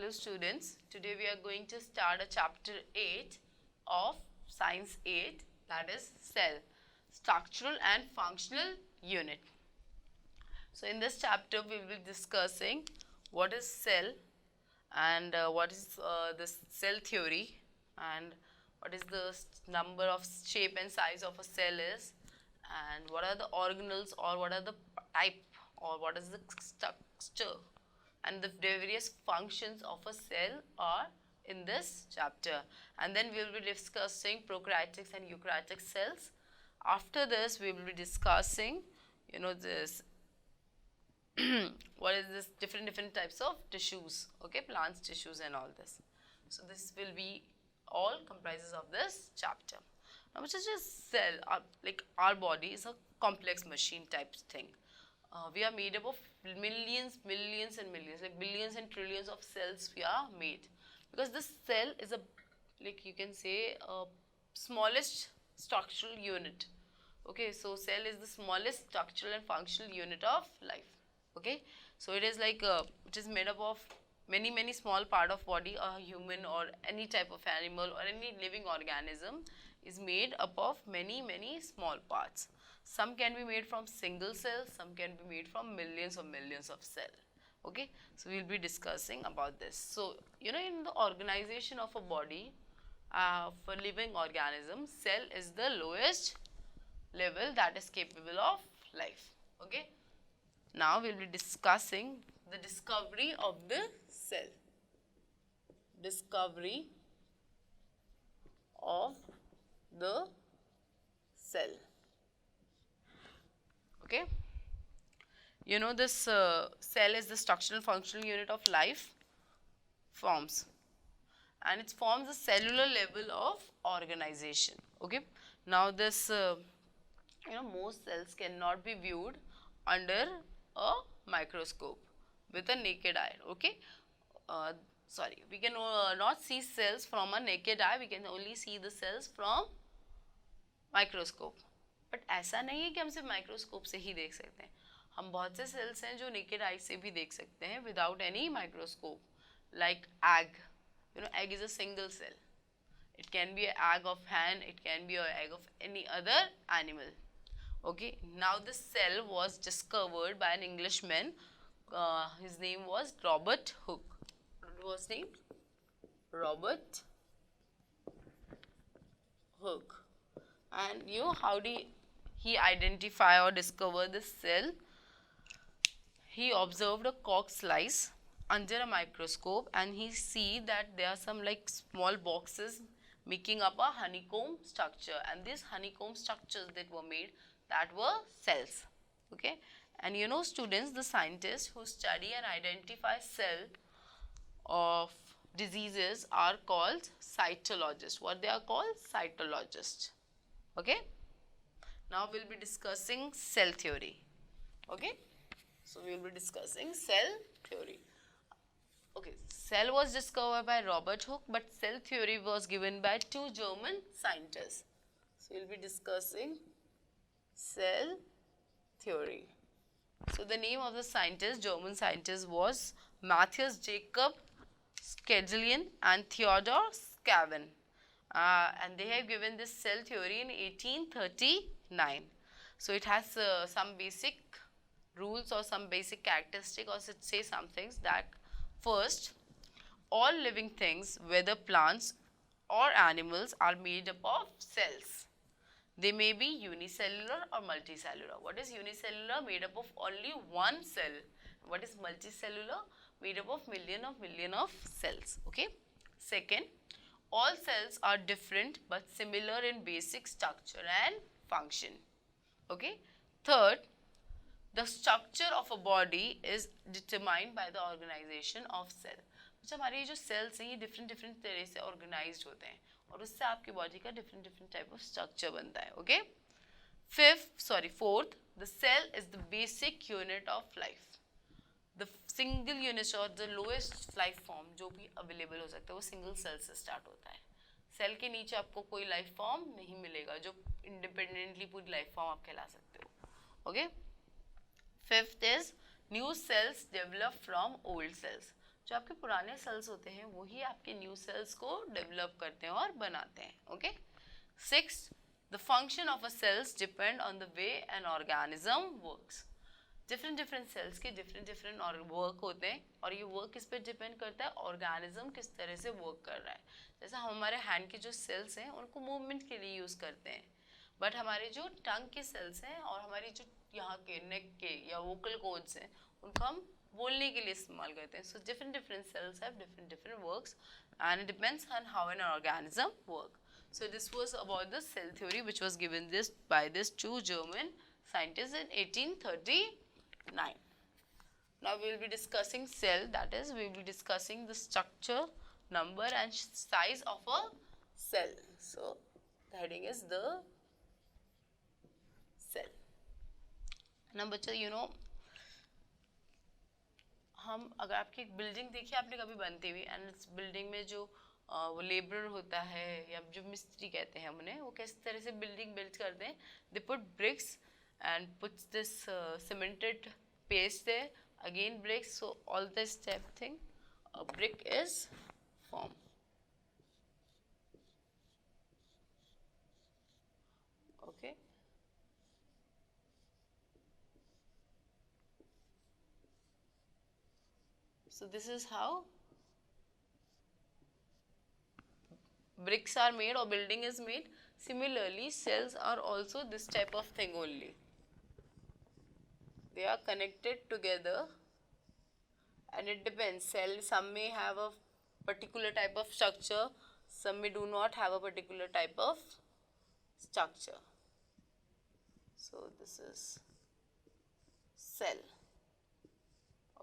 Hello students, today we are going to start a chapter 8 of Science 8, that is cell, structural and functional unit. So in this chapter we will be discussing what is cell and what is this cell theory and what is the number of shape and size of a cell is, and what are the organelles or what are the type or what is the structure and the various functions of a cell are in this chapter. And then we will be discussing prokaryotic and eukaryotic cells. After this we will be discussing this what is this different types of tissues, okay, plants tissues and all this. So this will be all comprises of this chapter. Now which is just cell, like our body is a complex machine type thing. We are made up of millions and millions, like billions and trillions of cells we are made, because this cell is a, like you can say, a smallest structural unit. Okay, so cell is the smallest structural and functional unit of life. Okay, so it is like it is made up of many small part of body. A human or any type of animal or any living organism is made up of many small parts. Some can be made from single cells, some can be made from millions of cells. Okay, so we will be discussing about this. So in the organization of a body, for living organism, cell is the lowest level that is capable of life. Okay, now we will be discussing the discovery of the cell. Discovery of the cell. Okay, this cell is the structural functional unit of life forms, and it forms a cellular level of organization. Okay, now this most cells cannot be viewed under a microscope with a naked eye. Okay, sorry, we can not see cells from a naked eye, we can only see the cells from microscope. But ऐसा नहीं है कि हम सिर्फ microscope से ही देख सकते हैं. हम बहुत से सेल्स हैं जो नेकेड आई से भी देख सकते हैं without any microscope. Like egg, egg is a single cell. It can be egg of hen, it can be egg of any other animal. Okay, now this cell was discovered by an Englishman. His name was Robert Hooke. What was his name? Robert Hooke. And how did he identify or discover this cell? He observed a cork slice under a microscope and he see that there are some like small boxes making up a honeycomb structure, and these honeycomb structures that were made, that were cells. Okay, and students, the scientists who study and identify cell of diseases are called cytologists. What they are called? Cytologists. Okay, now we will be discussing cell theory. Okay, so we will be discussing cell theory. Okay, cell was discovered by Robert Hooke, but cell theory was given by two German scientists. So we will be discussing cell theory. So the name of the scientist, German scientist, was Matthias Jakob Schleiden and Theodor Schaven. And they have given this cell theory in 1839. So it has some basic rules or some basic characteristic, or should say some things that first, all living things, whether plants or animals, are made up of cells. They may be unicellular or multicellular. What is unicellular? Made up of only one cell. What is multicellular? Made up of million of cells. Okay. Second, all cells are different but similar in basic structure and function. Okay. Third, the structure of a body is determined by the organization of cell. अच्छा, हमारे जो cells हैं ये different तरह से organized होते हैं और उससे आपकी body का different type of structure बनता है. Okay. Fourth, the cell is the basic unit of life. The single unit or the lowest life form जो भी available हो सकता है वो single cell से start होता है. Cell के नीचे आपको कोई life form नहीं मिलेगा जो independently पूरी life form आप कहला सकते हो. Okay. Fifth is new cells develop from old cells. जो आपके पुराने सेल्स होते हैं वही आपके न्यू सेल्स को डेवलप करते हैं और बनाते हैं. Okay. 6. The function of a cells depend on the way an organism works. Different cells के डिफरेंट और वर्क होते हैं और ये वर्क किस पे डिपेंड करता है, ऑर्गेनिज्म किस तरह से वर्क कर रहा है. जैसा हमारे हैंड के जो सेल्स हैं उनको मूवमेंट के लिए यूज़ करते हैं, बट हमारे जो टंग के सेल्स हैं और हमारी जो यहाँ के नेक के या वोकल कॉर्ड्स हैं उनको हम बोलने के लिए इस्तेमाल करते हैं. So different cells have different works and it depends on how an organism work. So this was about the cell theory which was given this by this two German scientists in 1839. Now we will be discussing cell, that is we will be discussing the structure, number and size of a cell. So the heading is the cell. Now बच्चा हम अगर आपकी एक building देखिए आपने कभी बनती हुई एंड इस बिल्डिंग में जो वो लेबरर होता है या जो मिस्त्री कहते हैं उन्हें, वो किस तरह से बिल्डिंग बिल्ड करते हैं. They put bricks and puts this cemented paste there, again bricks, so all this type thing a brick is formed. Okay. So this is how bricks are made or building is made. Similarly, cells are also this type of thing only. They are connected together and it depends. Cells, some may have a particular type of structure, some may do not have a particular type of structure. So this is cell.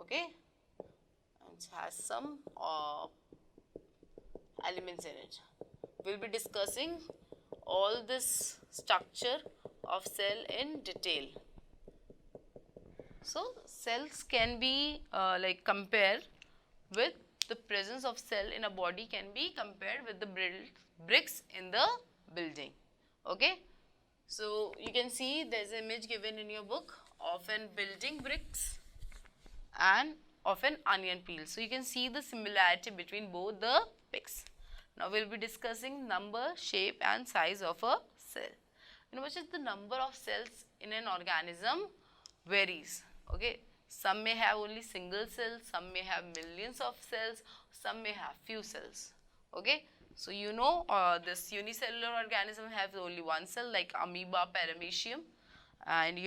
Okay, and it has some elements in it. We'll be discussing all this structure of cell in detail. So cells can be like compared with the presence of cell in a body can be compared with the bricks in the building. Okay, so you can see there's an image given in your book of an building bricks and of an onion peel. So you can see the similarity between both the pics. Now we'll be discussing number, shape and size of a cell. Which is the number of cells in an organism varies. Okay, some may have only single cells, some may have millions of cells, some may have few cells. Okay, so this unicellular organism has only one cell like amoeba, paramecium, and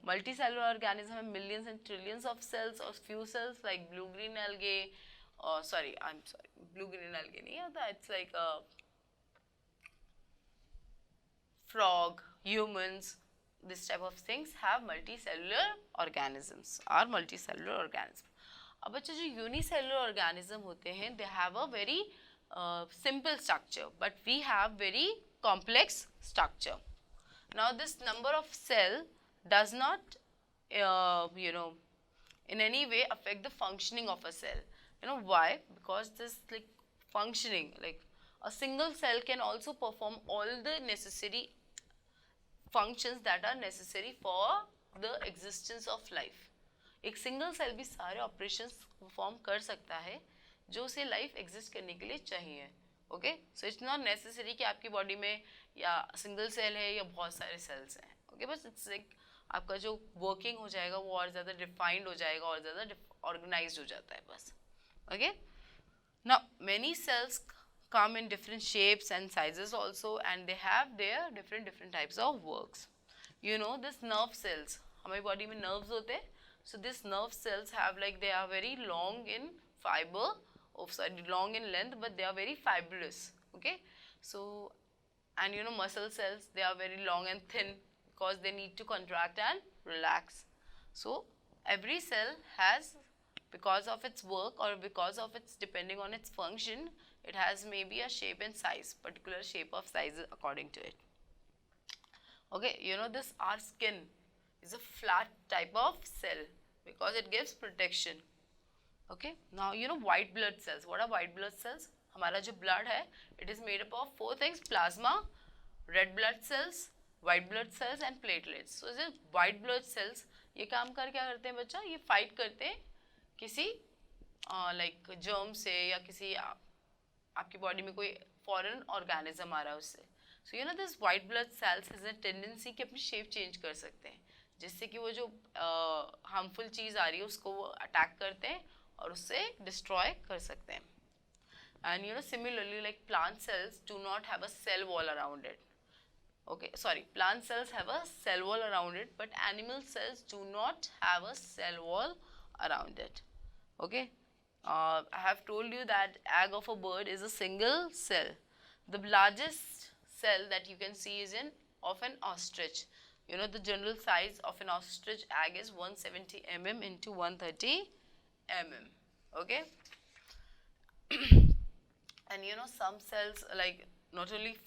multicellular organism have millions and trillions of cells or few cells like blue-green algae. Blue-green algae, it's like a frog, humans, this type of things have multicellular organisms, are multicellular organisms. अब बच्चे जो unicellular organism होते हैं, they have a very simple structure, but we have very complex structure. Now this number of cell does not, in any way affect the functioning of a cell. Why? Because this like functioning, like a single cell can also perform all the necessary functions that are necessary for the existence of life. एक single cell भी सारे operations perform कर सकता है जो उसे life exist करने के लिए चाहिए. Okay, so it's not necessary कि आपकी बॉडी में या सिंगल सेल है या बहुत सारे सेल्स हैं. ओके, बस इट्स लाइक आपका जो वर्किंग हो जाएगा वो और ज़्यादा डिफाइंड हो जाएगा और ज़्यादा ऑर्गेनाइज्ड हो जाता है बस. Okay, now many cells come in different shapes and sizes also, and they have their different types of works. This nerve cells, हमारी body में nerves होते हैं. So these nerve cells have like they are very long in fiber, long in length, but they are very fibrous. Okay, so and muscle cells, they are very long and thin because they need to contract and relax. So every cell has, because of its work or because of its depending on its function, it has maybe a shape and size, particular shape of size according to it. Okay, this our skin is a flat type of cell because it gives protection. Okay, now white blood cells. What are white blood cells? हमारा जो blood है, it is made up of 4 things: plasma, red blood cells, white blood cells and platelets. So the white blood cells ये काम कर क्या करते हैं बच्चा? ये fight करते हैं किसी लाइक जर्म से या किसी आपकी बॉडी में कोई फॉरेन ऑर्गेनिज्म आ रहा है उससे. So you know this white blood cells has a tendency कि अपनी शेप चेंज कर सकते हैं, जिससे कि वो जो हार्मफुल चीज़ आ रही है उसको वो अटैक करते हैं और उससे डिस्ट्रॉय कर सकते हैं. And you know, similarly, like plant cells do not have a cell wall around it. Okay, sorry, plant cells have a cell wall around it, but animal cells do not have a cell wall around it. Okay, I have told you that egg of a bird is a single cell. The largest cell that you can see is in of an ostrich. You know, the general size of an ostrich egg is 170 mm into 130 mm. Okay. And you know, some cells like not only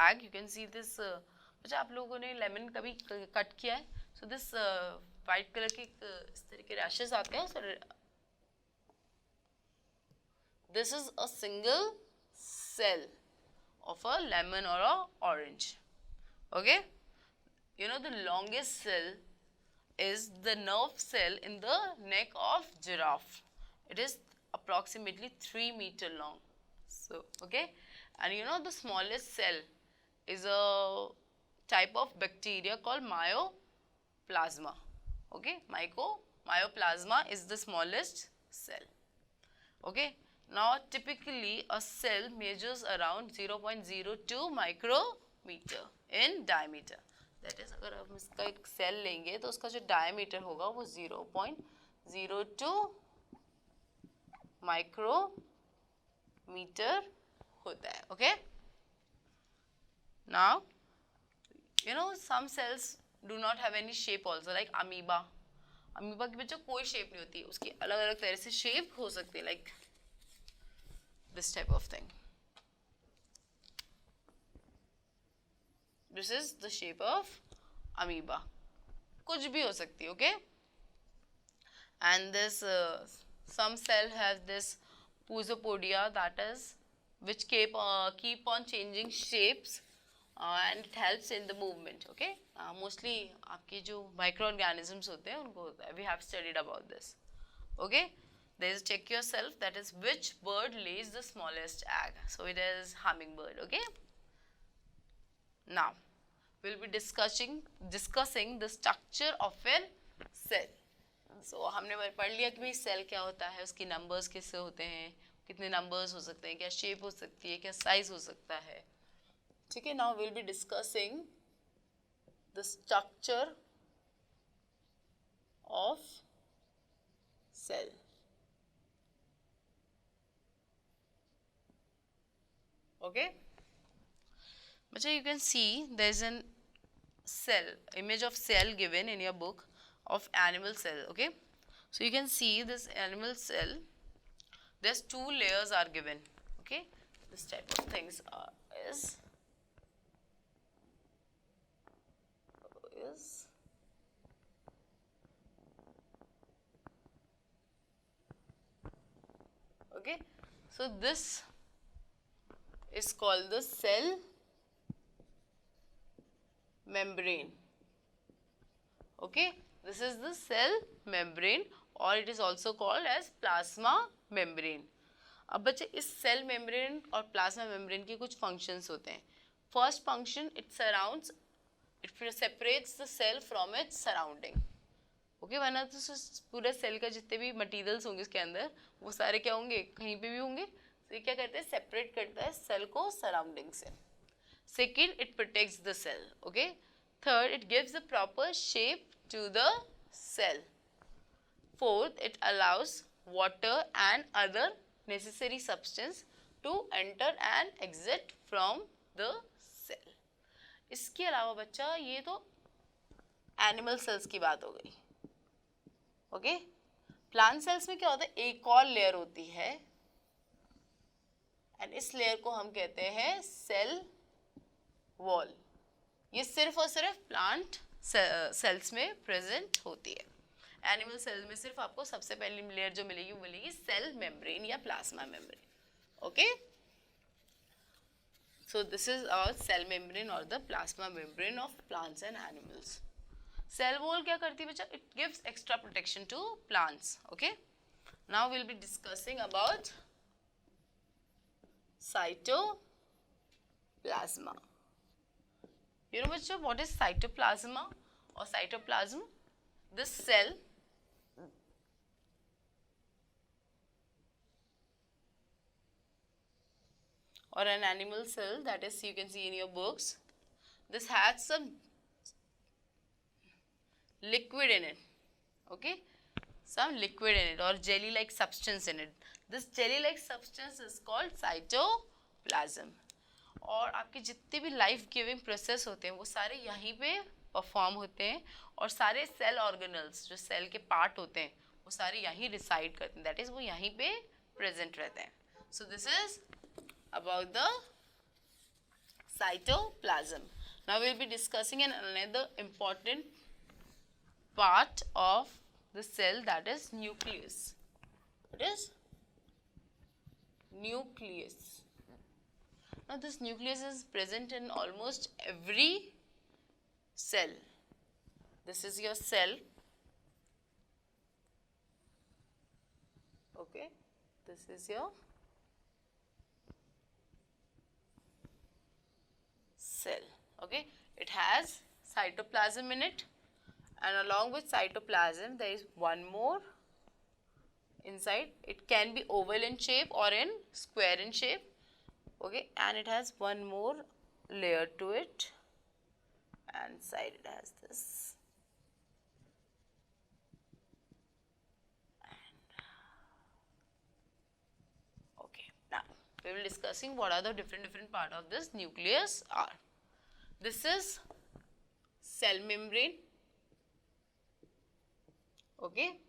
egg, you can see this. अच्छा, आप लोगों ने lemon कभी cut किया है? So this white color के इस तरह के rashes आते हैं. So this is a single cell of a lemon or a orange. Okay, you know, the longest cell is the nerve cell in the neck of giraffe. It is approximately 3 meters long. So, okay, and you know, the smallest cell is a type of bacteria called myoplasma. Okay, myoplasma is the smallest cell. Okay, now typically a cell measures around 0.02 micrometer in diameter. That is, अगर हम इसका एक cell लेंगे तो उसका जो diameter होगा वो 0.02 माइक्रोमीटर होता है. Okay, now you know, some cells do not have any shape also, like amoeba. Amoeba के बच्चों कोई शेप नहीं होती, उसकी अलग अलग तरह से शेप हो सकती है, like this type of thing. This is the shape of amoeba. कुछ भी हो सकती है. Okay, and this some cell has this pseudopodia, that is which keep on changing shapes and it helps in the movement. Okay, mostly आपके जो microorganisms होते हैं उनको होता है. We have studied about this. Okay, there is check yourself, that is which bird lays the smallest egg. So it is hummingbird. Okay, now we'll be discussing the structure of a cell. So हमने पढ़ लिया कि भाई cell क्या होता है, उसकी numbers किससे होते हैं, कितने नंबर्स हो सकते हैं, क्या शेप हो सकती है, क्या साइज हो सकता है. ठीक है, now we'll be discussing the structure of cell. Okay, Bacha, you can see there's an cell, image of cell given in your book of animal cell. Okay, so you can see this animal cell, there's 2 layers are given. Okay, this type of things is okay, so this is called the cell membrane. Okay, this is the cell membrane or it is also called as plasma membrane. अब बच्चे इस cell membrane और plasma membrane के कुछ functions होते हैं. First function, it surrounds, it separates the cell from its surrounding. Okay, वरना तो पूरे सेल का जितने भी मटेरियल्स होंगे इसके अंदर वो सारे क्या होंगे, कहीं पे भी होंगे. तो ये क्या करते हैं, सेपरेट करता है सेल को सराउंडिंग से. Second, it protects the cell. Okay, third, it gives the proper shape to the cell. Fourth, it allows water and other necessary substance to enter and exit from the cell. इसके अलावा बच्चा ये तो animal cells की बात हो गई. Okay, plant cells में क्या होता है, एक और लेयर होती है एंड इस लेयर को हम कहते हैं सेल वॉल. ये सिर्फ और सिर्फ प्लांट सेल्स में प्रेजेंट होती है. एनिमल सेल में सिर्फ आपको सबसे पहली लेयर जो मिलेगी वो मिलेगी सेल मेम्ब्रेन या plasma membrane. Okay, so this is our cell membrane और the plasma membrane of plants and animals. Cell wall क्या करती है बच्चा, it gives extra protection to plants. Okay, Now we'll be discussing about cytoplasma. You know what is cytoplasma or cytoplasm? This cell or an animal cell, that is, you can see in your books, this has some liquid in it, okay, some liquid in it or jelly like substance in it. This jelly like substance is called cytoplasm. और आपके जितने भी life giving process होते हैं वो सारे यहीं पे परफॉर्म होते हैं और सारे सेल ऑर्गेनल्स जो सेल के पार्ट होते हैं वो सारे यहीं रिसाइड करते हैं, दैट इज वो यहीं पे प्रेजेंट रहते हैं. सो this is about the cytoplasm. Now we will be discussing another important part of the cell, that is nucleus. It is nucleus. Now this nucleus is present in almost every cell. This is your cell. Okay, this is your cell. Okay, it has cytoplasm in it, and along with cytoplasm there is one more inside. It can be oval in shape or in square in shape. Okay, and it has one more layer to it, and inside it has this. Okay, now we will be discussing what are the different part of this nucleus are. This is cell membrane. Okay,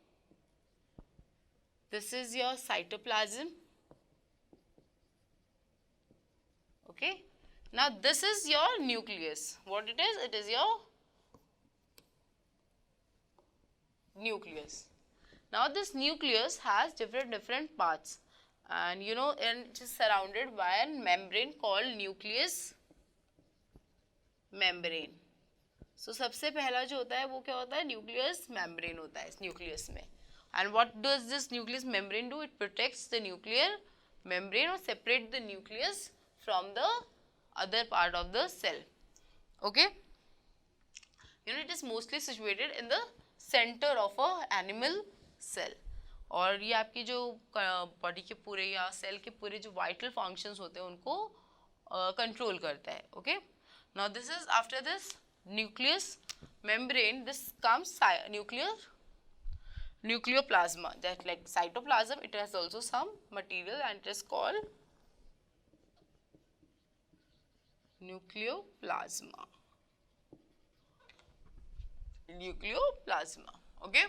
this is your cytoplasm. Okay, now this is your nucleus. What it is? It is your nucleus. Now this nucleus has different parts, and you know, and it is surrounded by a membrane called nucleus membrane. So सबसे पहला जो होता है वो क्या होता है? Nucleus membrane होता है इस न्यूक्लियस में. And what does this nucleus membrane do? It protects the nuclear membrane or separate the nucleus from the other part of the cell. Okay, you know, it is mostly situated in the center of a animal cell. और ये आपकी जो body के पूरे या cell के पूरे जो वाइटल फंक्शंस होते हैं उनको कंट्रोल करता है. Okay, now this is after this nucleus membrane, this comes nucleoplasma. That like cytoplasm, it has also some material and it is called nucleoplasma. Okay,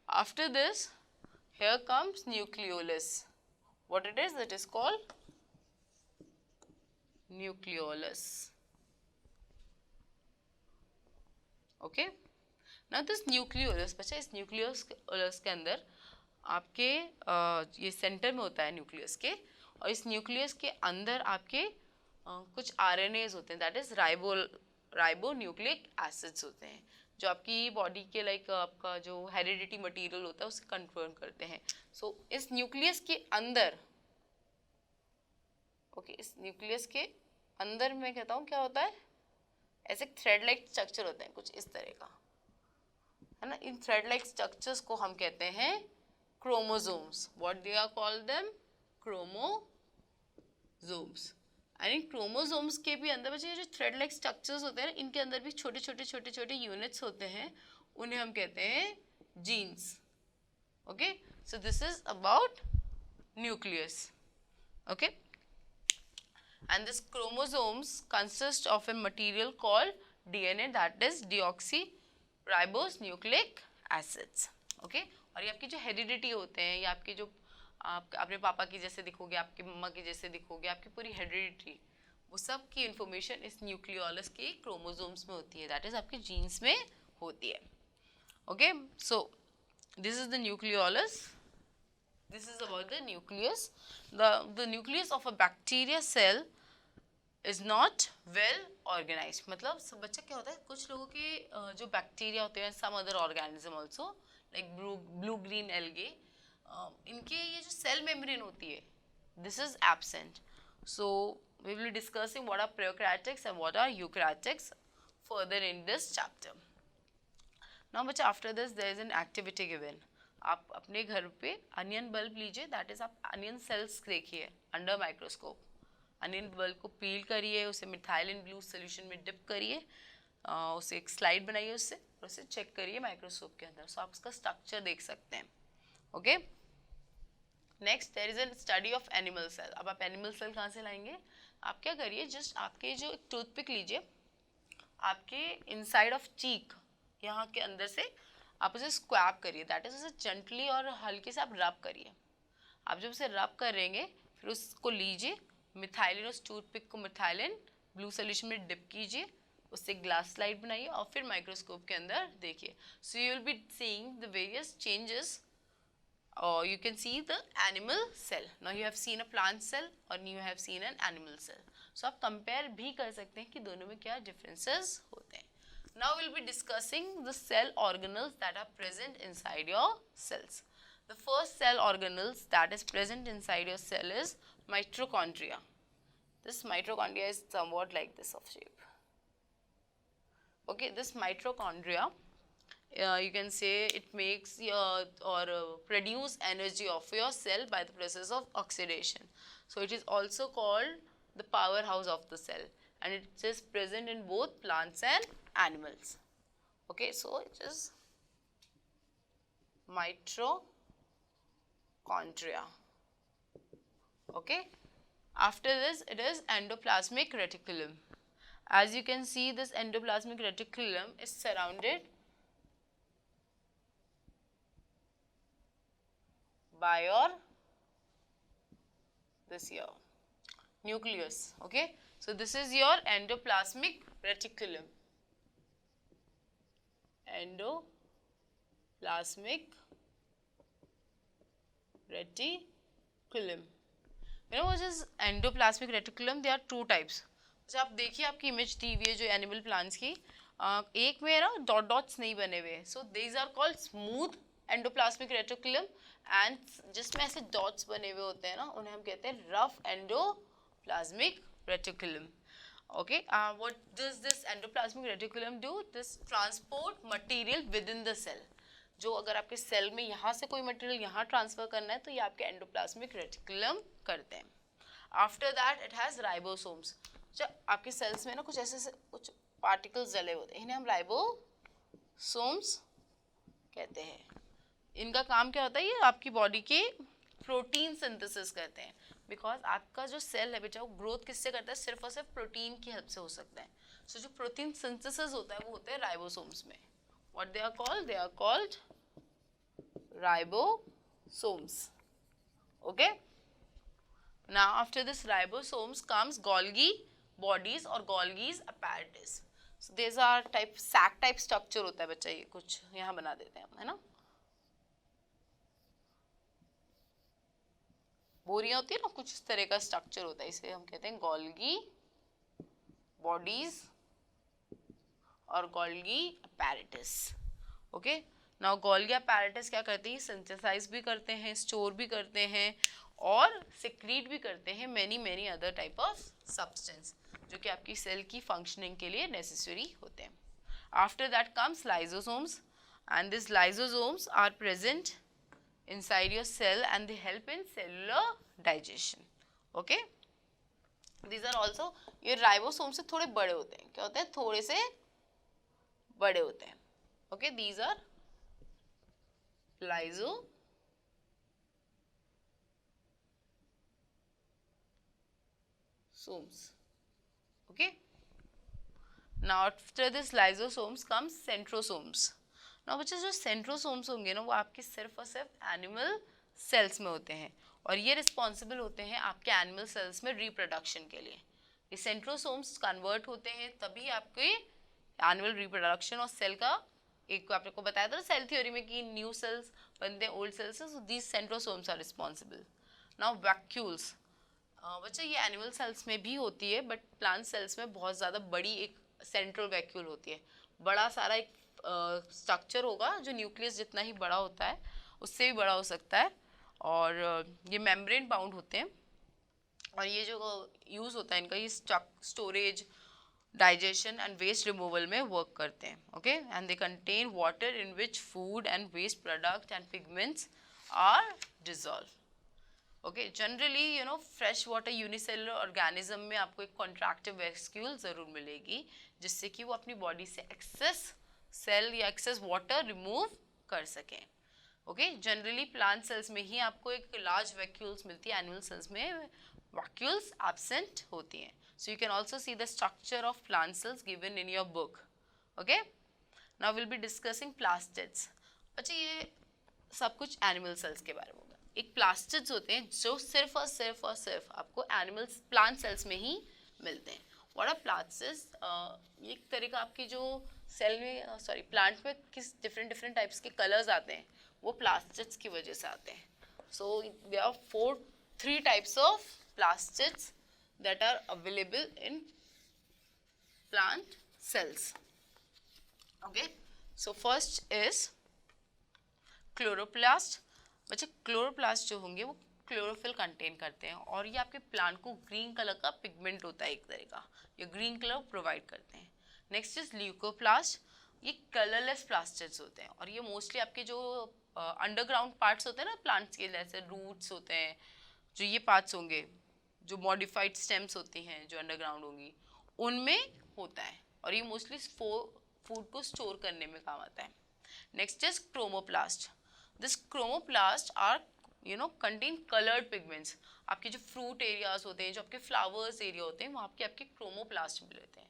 after this here comes nucleolus. What it is? It is called nucleolus. Okay, now this nucleolus, बच्चा इस nucleolus के अंदर आपके ये centre में होता है nucleus के, और इस न्यूक्लियस के अंदर आपके कुछ आरएनएज होते हैं, that is ribo nucleic acids होते हैं, जो आपकी बॉडी के लाइक आपका जो हेरिडिटी मटेरियल होता है उसे कंट्रोल करते हैं. सो इस न्यूक्लियस के अंदर, ओके, इस न्यूक्लियस के अंदर मैं कहता हूँ क्या होता है, ऐसे थ्रेड लाइक स्ट्रक्चर होते हैं कुछ इस तरह का, है ना. इन थ्रेड लाइक स्ट्रक्चर्स को हम कहते हैं chromosomes. What they are called them? Chromosomes. And इन क्रोमोसोम्स के भी अंदर बच्चे जो थ्रेड लाइक स्ट्रक्चर्स होते हैं, इनके अंदर भी छोटे छोटे यूनिट्स होते हैं, उन्हें हम कहते हैं genes. Okay, so this is about nucleus. Okay, and this chromosomes consist of a material called DNA, that is deoxyribonucleic acids. Okay, और ये आपकी जो हेरिडिटी होते हैं, या आपके जो आप अपने पापा की जैसे दिखोगे, आपके मम्मा की जैसे दिखोगे, आपकी पूरी हेरिडिटी, वो सब की इंफॉर्मेशन इस न्यूक्लियोलस के क्रोमोसोम्स में होती है, दैट इज आपके जीन्स में होती है. Okay, so this is the nucleolus. This is about the nucleus. The nucleus of a bacteria cell is not well organized. मतलब सब बच्चा क्या होता है, कुछ लोगों के जो बैक्टीरिया होते हैं, some other organism also like blue green algae, इनके ये जो सेल मेम्ब्रेन होती है, this is absent. So we will be discussing what are prokaryotics and what are eukaryotics further in this chapter. Now बच्चा after this there is an activity given. आप अपने घर पे अनियन बल्ब लीजिए, that is आप onion sales देखिए under microscope. Onion bulb को पील करिए, उसे मिथाइलिन ब्लू सोल्यूशन में डिप करिए, उसे एक स्लाइड बनाइए उससे, और उसे चेक करिए माइक्रोस्कोप के अंदर. सो आप उसका स्ट्रक्चर देख सकते हैं. Okay, next there is a study of animal cell. अब आप एनिमल सेल कहाँ से लाएंगे? आप क्या करिए, जस्ट आपके जो एक टूथपिक लीजिए, आपके इनसाइड ऑफ चीक यहाँ के अंदर से आप उसे स्क्वैब करिए, दैट इज उसे जेंटली और हल्के से आप रब करिए. आप जब उसे रब करेंगे फिर उसको लीजिए, मिथाइलिन, उस टूथपिक को मिथाइलिन ब्लू सोल्यूशन में डिप कीजिए, उससे ग्लास स्लाइड बनाइए और फिर माइक्रोस्कोप के अंदर देखिए. So you will be seeing the various changes, or you can see the animal cell. Now you have seen a plant cell or you have seen an animal cell. So आप compare भी कर सकते हैं कि दोनों में क्या differences होते हैं. Now we'll be discussing the cell organelles that are present inside your cells. The first cell organelles that is present inside your cell is mitochondria. This mitochondria is somewhat like this of shape. Okay, this mitochondria, you can say it makes produce energy of your cell by the process of oxidation. So it is also called the powerhouse of the cell, and it is present in both plants and animals. Okay, so it is mitochondria. Okay, after this it is endoplasmic reticulum. As you can see, this endoplasmic reticulum is surrounded by your this here nucleus. Okay, so this is your endoplasmic reticulum. Endoplasmic reticulum. You know what is endoplasmic reticulum? There are two types. अच्छा, आप देखिए आपकी image दी हुई है जो animal plants की, एक में ना डॉट डॉट्स नहीं बने हुए, so these are called smooth endoplasmic reticulum, and जिसमें ऐसे डॉट्स बने हुए होते हैं ना उन्हें हम कहते हैं rough endoplasmic reticulum. Okay, what does this endoplasmic reticulum do? This transport material within the cell. जो अगर आपके सेल में यहाँ से कोई मटेरियल यहाँ ट्रांसफर करना है तो ये आपके एंडोप्लाज्मिक रेटिकुलम करते हैं. After that it has ribosomes. जब आपके सेल्स में ना कुछ ऐसे कुछ पार्टिकल्स जले होते हैं, इन्हें हम राइबोसोम्स कहते हैं. इनका काम क्या होता है? ये आपकी बॉडी के प्रोटीन सिंथेसिस करते हैं, बिकॉज आपका जो सेल है बेटा वो ग्रोथ किससे करता है? सिर्फ और सिर्फ प्रोटीन की हेल्प से हो सकता है. सो जो प्रोटीन सिंथेसिस होता है वो होता है राइबोसोम्स में. What they are called? They are called ribosomes. Okay, now after this ribosomes comes Golgi bodies और Golgi's apparatus. So these are type sac type structure होता है बच्चा, ये कुछ यहाँ बना देते हैं हम, है ना, बोरियां होती है ना, कुछ इस तरह का स्ट्रक्चर होता है, इसे हम कहते हैं गोल्गी बॉडीज और Golgi apparatus. Okay, now Golgi apparatus क्या करते हैं? सिंथेसाइज भी करते हैं, स्टोर भी करते हैं और सिक्रीट भी करते हैं many other type of substance जो कि आपकी सेल की फंक्शनिंग के लिए नेसेसरी होते हैं. After that comes lysosomes, and this lysosomes are present inside your cell and they help in cellular digestion. Okay, these are also, ये राइबोसोम से थोड़े बड़े होते हैं. क्या होते हैं? थोड़े से बड़े होते हैं. Okay, these are lysosomes. Okay, now after this lysosomes comes centrosomes. now बच्चे जो सेंट्रोसोम्स होंगे ना वो आपके सिर्फ और सिर्फ एनिमल सेल्स में होते हैं और ये रिस्पॉन्सिबल होते हैं आपके एनिमल सेल्स में रिप्रोडक्शन के लिए. ये सेंट्रोसोम्स कन्वर्ट होते हैं तभी आपके एनिमल रिप्रोडक्शन और सेल का, एक आपको बताया था सेल थ्योरी में कि न्यू सेल्स बनते हैं ओल्ड सेल्स से, so these centrosomes are responsible. Now vacuoles, बच्चा ये एनिमल सेल्स में भी होती है बट प्लांट सेल्स में बहुत ज़्यादा बड़ी एक सेंट्रल वैक्यूल होती है. बड़ा सारा एक स्ट्रक्चर होगा जो न्यूक्लियस जितना ही बड़ा होता है, उससे भी बड़ा हो सकता है, और ये मेम्ब्रेन बाउंड होते हैं और ये जो यूज़ होता है इनका, ये storage, digestion and waste removal में वर्क करते हैं. Okay, and they contain water in which food and waste product and pigments are dissolve. Okay, generally you know fresh water unicellular organism में आपको एक कॉन्ट्रैक्टिव वैस्क्यूल ज़रूर मिलेगी जिससे कि वो अपनी बॉडी से एक्सेस सेल या एक्सेस वाटर रिमूव कर सकें. ओके, जनरली प्लांट सेल्स में ही आपको एक लार्ज वैक्यूल्स मिलती है, एनिमल सेल्स में वैक्यूल्स एब्सेंट होती हैं. So you can also see the structure of plant cells given in your book. Okay? Now we'll be discussing plastids. अच्छा, ये सब कुछ एनिमल सेल्स के बारे में होगा. एक प्लास्टिड्स होते हैं जो सिर्फ और सिर्फ आपको एनिमल्स प्लांट सेल्स में ही मिलते हैं. What are plastids? ये एक तरह का आपकी जो सेल में प्लांट में किस डिफरेंट टाइप्स के कलर्स आते हैं वो प्लास्टिड्स की वजह से आते हैं. So there are three types of plastids that are available in plant cells. Okay, so first is chloroplast. बच्चे क्लोरोप्लास्ट जो होंगे वो क्लोरोफिल कंटेन करते हैं और ये आपके प्लांट को ग्रीन कलर का पिगमेंट होता है एक तरह का, ये ग्रीन कलर प्रोवाइड करते हैं. Next is leucoplast. ये कलरलेस प्लास्टिड्स होते हैं और ये मोस्टली आपके जो अंडरग्राउंड पार्ट्स होते हैं ना प्लांट्स के, जैसे रूट्स होते हैं, जो ये पार्ट्स होंगे, जो मॉडिफाइड स्टेम्स होती हैं जो अंडरग्राउंड होंगी, उनमें होता है और ये मोस्टली फूड को स्टोर करने में काम आता है. Next is chromoplast. This chromoplast are contain coloured pigments. आपके जो फ्रूट एरियाज होते हैं, जो आपके फ्लावर्स एरिया होते हैं, वहाँ आपके क्रोमोप्लास्ट मिल रहते हैं.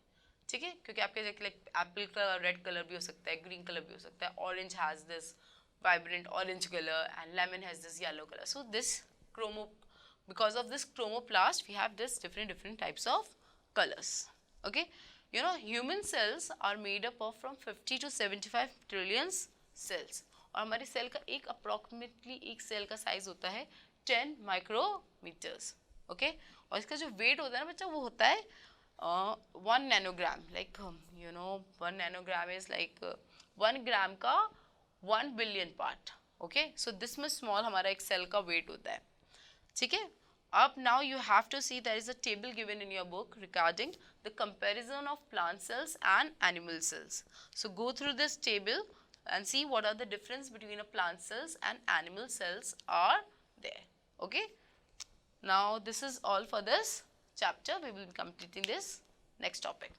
ठीक है, क्योंकि आपके लाइक एप्पल का रेड कलर भी हो सकता है, ग्रीन कलर भी हो सकता है, orange has this vibrant orange color and lemon has this yellow color. So this because of this chromoplast we have this different types of colors. Okay, you know human cells are made up of from 50 to 75 trillion cells और हमारी cell का एक approximately एक cell का size होता है 10 micrometres. Okay, और इसका जो वेट होता है ना बच्चा वो होता है 1 nanogram. Like you know 1 nanogram is like 1 ग्राम का 1 billion part. Okay, so this में स्मॉल हमारा एक सेल का वेट होता है. ठीक है, अब now you have to see there is a table given in your book regarding the comparison of plant cells and animal cells. So go through this table and see what are the difference between a plant cells and animal cells are there. Okay, now this is all for this chapter. We will be completing this next topic.